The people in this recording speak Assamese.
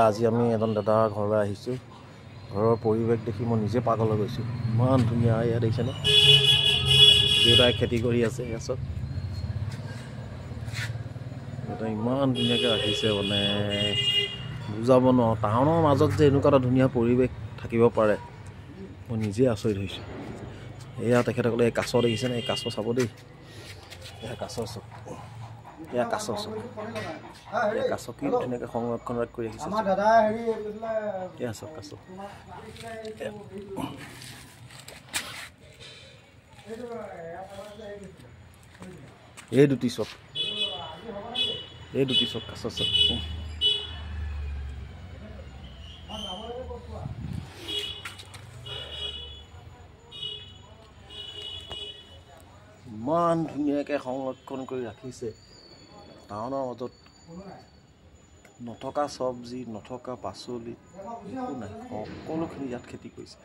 আজি আমি এজন দাদাৰ ঘৰলৈ আহিছোঁ। ঘৰৰ পৰিৱেশ দেখি মই নিজে পাগল হৈ গৈছোঁ। ইমান ধুনীয়া ইয়াত দেখিছেনে? দেউতাই খেতি কৰি আছে। ইয়াত চব দেউতাই ইমান ধুনীয়াকৈ ৰাখিছে, মানে বুজাব নোৱাৰোঁ। টাউনৰ মাজত যে এনেকুৱা এটা ধুনীয়া পৰিৱেশ থাকিব পাৰে, মই নিজে আচৰিত হৈছোঁ। এয়া তেখেতসকলে এই কাছ দেখিছেনে? এই কাছ চাব দেই। এয়া কাছ চব, এয়া কাছ চব, এয়া কাছ কি ধুনীয়াকৈ সংৰক্ষণ কৰি ৰাখিছে। এয়া চব কাছ, এই দুটি চব, এই দুটি চব কাছ চব। ইমান ধুনীয়াকৈ সংৰক্ষণ কৰি ৰাখিছে। টাউনৰ মাজত নথকা চব্জি, নথকা পাচলি একো নাই, সকলোখিনি ইয়াত খেতি কৰিছে।